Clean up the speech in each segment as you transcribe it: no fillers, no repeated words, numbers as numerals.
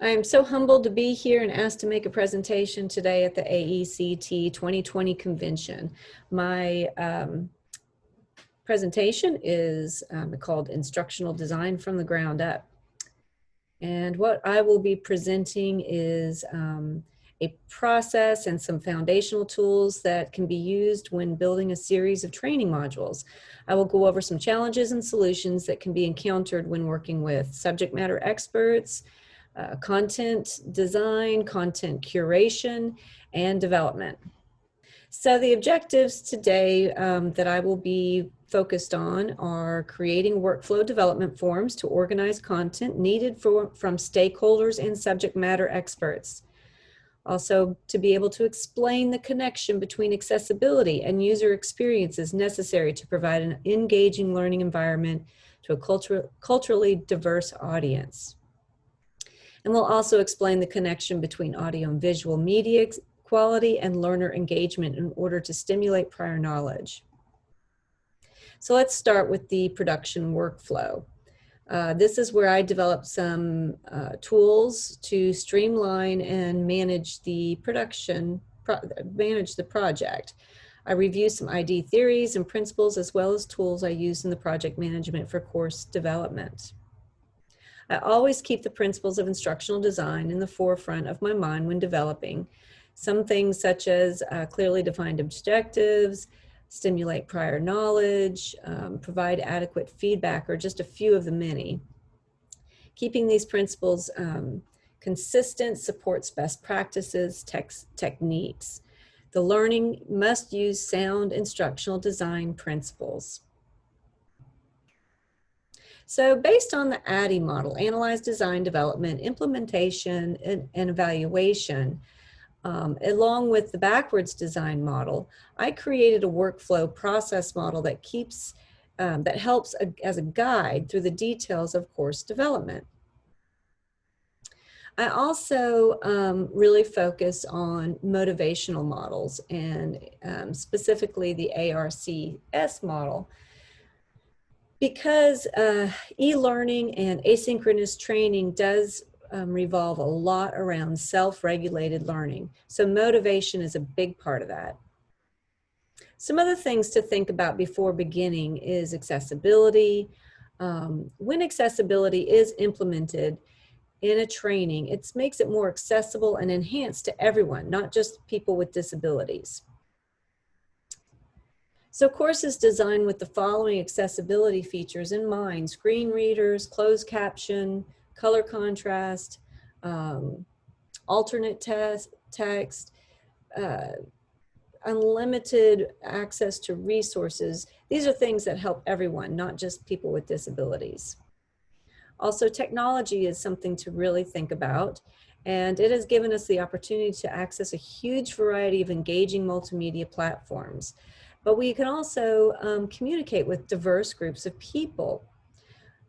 I am so humbled to be here and asked to make a presentation today at the AECT 2020 convention. My presentation is called Instructional Design from the Ground Up. And what I will be presenting is a process and some foundational tools that can be used when building a series of training modules. I will go over some challenges and solutions that can be encountered when working with subject matter experts, content design, content curation, and development. So the objectives today that I will be focused on are creating workflow development forms to organize content needed from stakeholders and subject matter experts. Also, to be able to explain the connection between accessibility and user experiences necessary to provide an engaging learning environment to a culturally diverse audience. And we'll also explain the connection between audio and visual media quality and learner engagement in order to stimulate prior knowledge. So let's start with the production workflow. This is where I developed some tools to streamline and manage the project. I review some ID theories and principles as well as tools I use in the project management for course development. I always keep the principles of instructional design in the forefront of my mind when developing. Some things such as clearly defined objectives, stimulate prior knowledge, provide adequate feedback are just a few of the many. Keeping these principles consistent supports best practices, techniques. The learning must use sound instructional design principles. So based on the ADDIE model, analyze, design, development, implementation, and evaluation, along with the backwards design model, I created a workflow process model that helps as a guide through the details of course development. I also really focus on motivational models and specifically the ARCS model. Because e-learning and asynchronous training does revolve a lot around self-regulated learning. So motivation is a big part of that. Some other things to think about before beginning is accessibility. When accessibility is implemented in a training, it makes it more accessible and enhanced to everyone, not just people with disabilities. So courses designed with the following accessibility features in mind: screen readers, closed caption, color contrast, alternate text, unlimited access to resources. These are things that help everyone, not just people with disabilities. Also, technology is something to really think about, and it has given us the opportunity to access a huge variety of engaging multimedia platforms. But we can also communicate with diverse groups of people.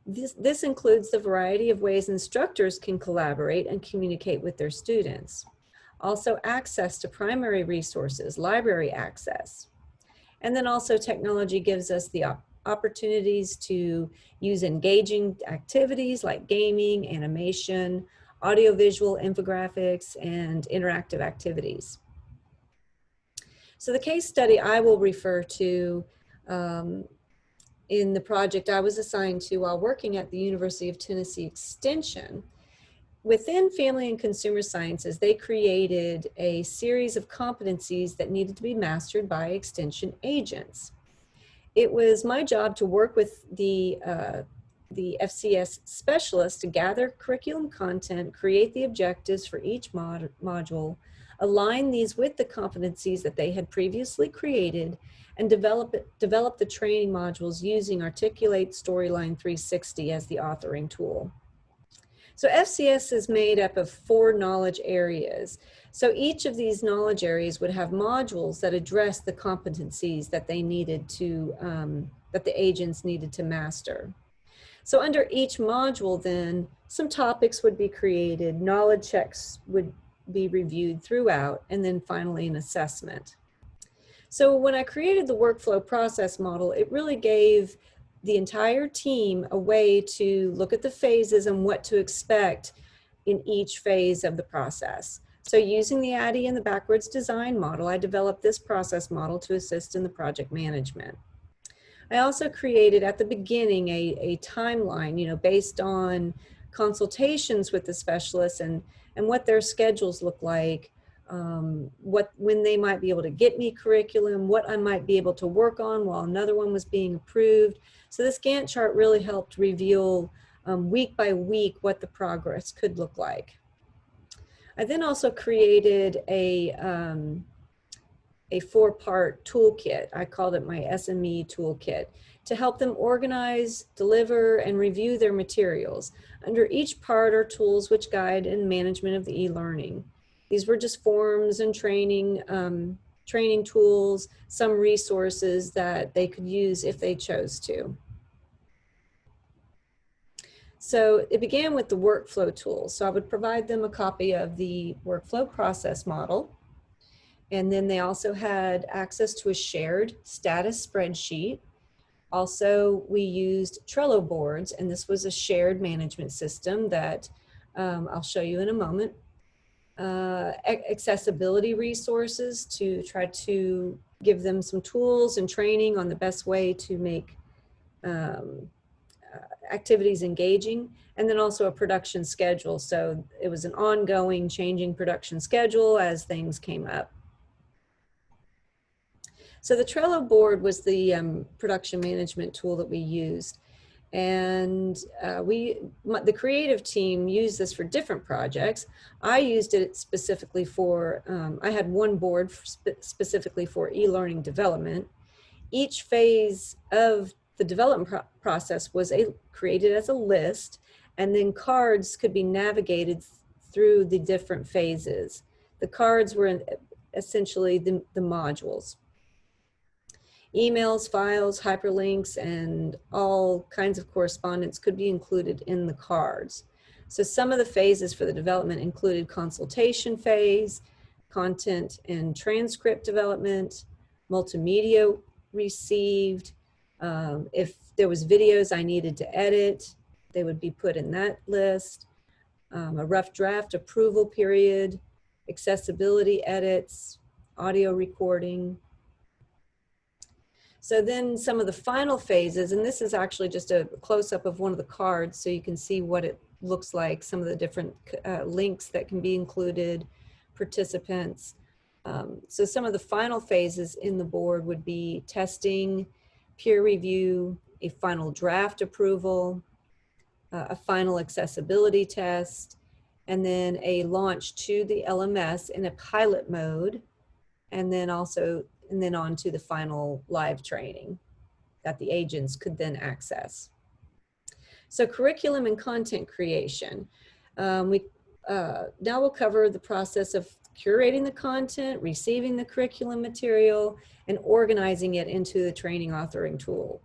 This includes the variety of ways instructors can collaborate and communicate with their students. Also access to primary resources, library access. And then also technology gives us the opportunities to use engaging activities like gaming, animation, audiovisual infographics, and interactive activities. So the case study I will refer to in the project I was assigned to while working at the University of Tennessee Extension, within Family and Consumer Sciences, they created a series of competencies that needed to be mastered by Extension agents. It was my job to work with the FCS specialist to gather curriculum content, create the objectives for each module, align these with the competencies that they had previously created, and develop the training modules using Articulate Storyline 360 as the authoring tool. So FCS is made up of 4 knowledge areas. So each of these knowledge areas would have modules that address the competencies that they needed to, that the agents needed to master. So under each module then, some topics would be created, knowledge checks would be reviewed throughout, and then finally an assessment. So when I created the workflow process model, it really gave the entire team a way to look at the phases and what to expect in each phase of the process. So using the ADDIE and the backwards design model, I developed this process model to assist in the project management. I also created at the beginning a timeline, based on consultations with the specialists and what their schedules look like, when they might be able to get me curriculum, what I might be able to work on while another one was being approved. So this Gantt chart really helped reveal week by week what the progress could look like. I then also created a 4-part toolkit. I called it my SME toolkit to help them organize, deliver, and review their materials. Under each part are tools which guide and management of the e-learning. These were just forms and training tools, some resources that they could use if they chose to. So it began with the workflow tools. So I would provide them a copy of the workflow process model. And then they also had access to a shared status spreadsheet. Also, we used Trello boards, and this was a shared management system that I'll show you in a moment. Accessibility resources to try to give them some tools and training on the best way to make activities engaging, and then also a production schedule. So it was an ongoing changing production schedule as things came up. So the Trello board was the production management tool that we used. And the creative team used this for different projects. I used it specifically for, I had one board specifically for e-learning development. Each phase of the development process was created as a list, and then cards could be navigated through the different phases. The cards were essentially the modules. Emails, files, hyperlinks, and all kinds of correspondence could be included in the cards. So some of the phases for the development included consultation phase, content and transcript development, multimedia received. If there was videos I needed to edit, they would be put in that list. A rough draft approval period, accessibility edits, audio recording. So then some of the final phases, and this is actually just a close-up of one of the cards so you can see what it looks like, some of the different links that can be included, participants. So some of the final phases in the board would be testing, peer review, a final draft approval, a final accessibility test, and then a launch to the LMS in a pilot mode, and then on to the final live training that the agents could then access. So curriculum and content creation. Now we'll cover the process of curating the content, receiving the curriculum material, and organizing it into the training authoring tool.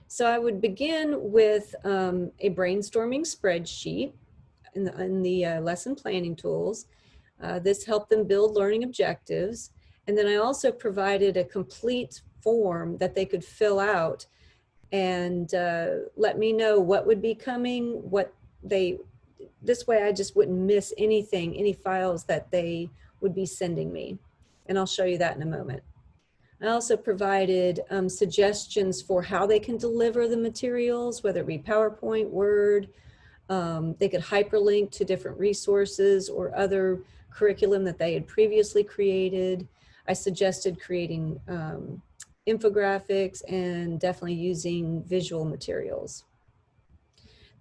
So I would begin with a brainstorming spreadsheet in the lesson planning tools. This helped them build learning objectives. And then I also provided a complete form that they could fill out and let me know what would be coming, this way I just wouldn't miss anything, any files that they would be sending me. And I'll show you that in a moment. I also provided suggestions for how they can deliver the materials, whether it be PowerPoint, Word. They could hyperlink to different resources or other curriculum that they had previously created. I suggested creating infographics and definitely using visual materials.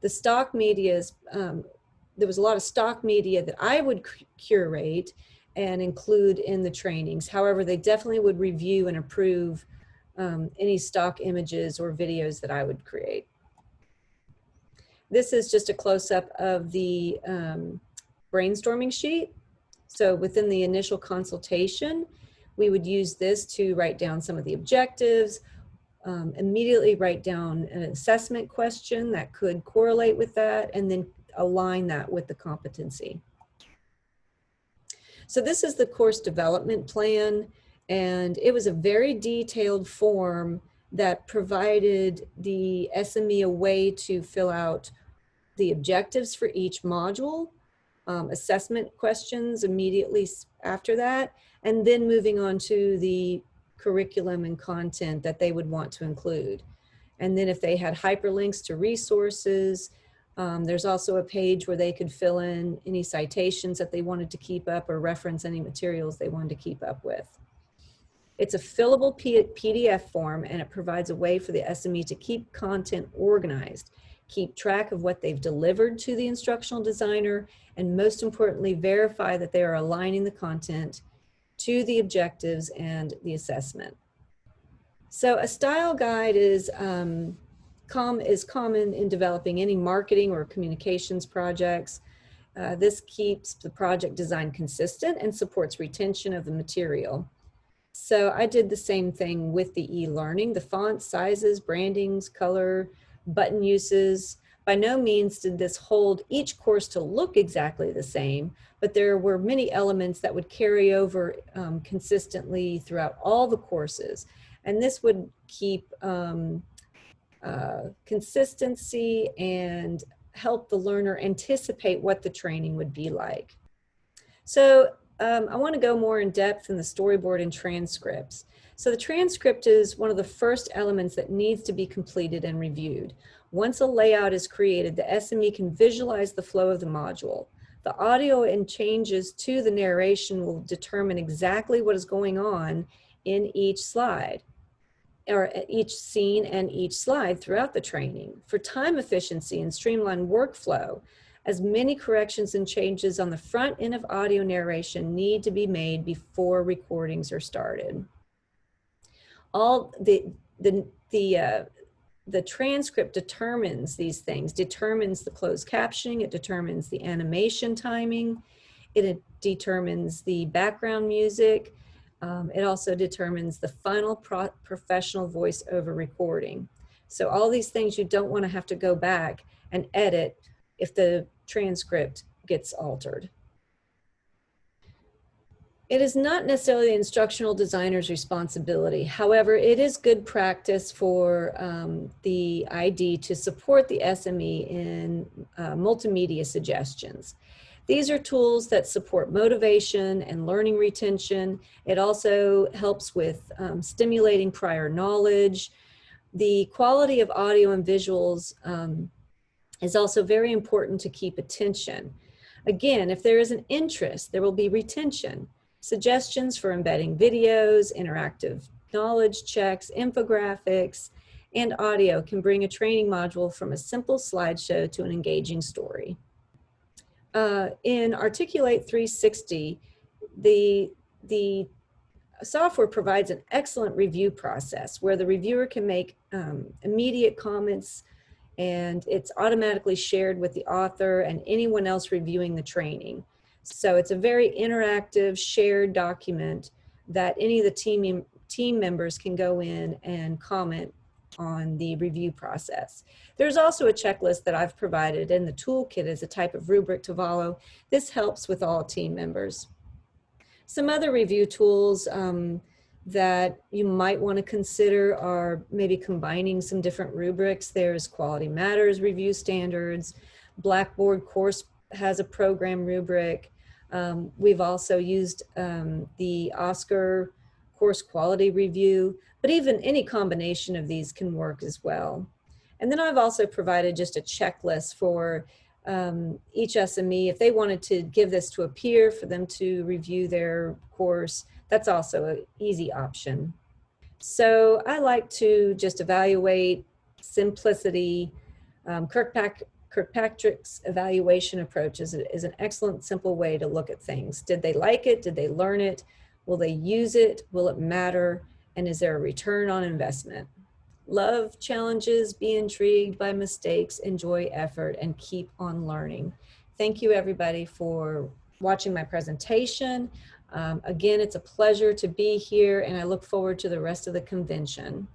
The stock media is, there was a lot of stock media that I would curate and include in the trainings. However, they definitely would review and approve any stock images or videos that I would create. This is just a close-up of the brainstorming sheet. So within the initial consultation, we would use this to write down some of the objectives, immediately write down an assessment question that could correlate with that, and then align that with the competency. So this is the course development plan, and it was a very detailed form that provided the SME a way to fill out the objectives for each module, assessment questions immediately after that, and then moving on to the curriculum and content that they would want to include. And then if they had hyperlinks to resources, there's also a page where they could fill in any citations that they wanted to keep up or reference any materials they wanted to keep up with. It's a fillable PDF form, and it provides a way for the SME to keep content organized, keep track of what they've delivered to the instructional designer, and most importantly, verify that they are aligning the content to the objectives and the assessment. So a style guide is common in developing any marketing or communications projects. This keeps the project design consistent and supports retention of the material. So I did the same thing with the e-learning, the fonts, sizes, brandings, color, button uses. By no means did this hold each course to look exactly the same, but there were many elements that would carry over consistently throughout all the courses. And this would keep consistency and help the learner anticipate what the training would be like. So I want to go more in depth in the storyboard and transcripts. So the transcript is one of the first elements that needs to be completed and reviewed. Once a layout is created, the SME can visualize the flow of the module. The audio and changes to the narration will determine exactly what is going on in each slide, or each scene and each slide throughout the training. For time efficiency and streamlined workflow, as many corrections and changes on the front end of audio narration need to be made before recordings are started. All the transcript determines these things, determines the closed captioning, it determines the animation timing, it determines the background music, it also determines the final professional voiceover recording. So all these things you don't want to have to go back and edit if the transcript gets altered. It is not necessarily the instructional designer's responsibility. However, it is good practice for the ID to support the SME in multimedia suggestions. These are tools that support motivation and learning retention. It also helps with stimulating prior knowledge. The quality of audio and visuals is also very important to keep attention. Again, if there is an interest, there will be retention. Suggestions for embedding videos, interactive knowledge checks, infographics, and audio can bring a training module from a simple slideshow to an engaging story. In Articulate 360, the software provides an excellent review process where the reviewer can make immediate comments, and it's automatically shared with the author and anyone else reviewing the training. So it's a very interactive, shared document that any of the team members can go in and comment on the review process. There's also a checklist that I've provided in the toolkit as a type of rubric to follow. This helps with all team members. Some other review tools that you might want to consider are maybe combining some different rubrics. There's Quality Matters review standards. Blackboard course has a program rubric. We've also used the Oscar course quality review, but even any combination of these can work as well. And then I've also provided just a checklist for each SME. If they wanted to give this to a peer for them to review their course, that's also an easy option. So I to just evaluate simplicity. Kirkpatrick's evaluation approach is an excellent, simple way to look at things. Did they like it? Did they learn it? Will they use it? Will it matter? And is there a return on investment? Love challenges, be intrigued by mistakes, enjoy effort, and keep on learning. Thank you, everybody, for watching my presentation. Again, it's a pleasure to be here, and I look forward to the rest of the convention.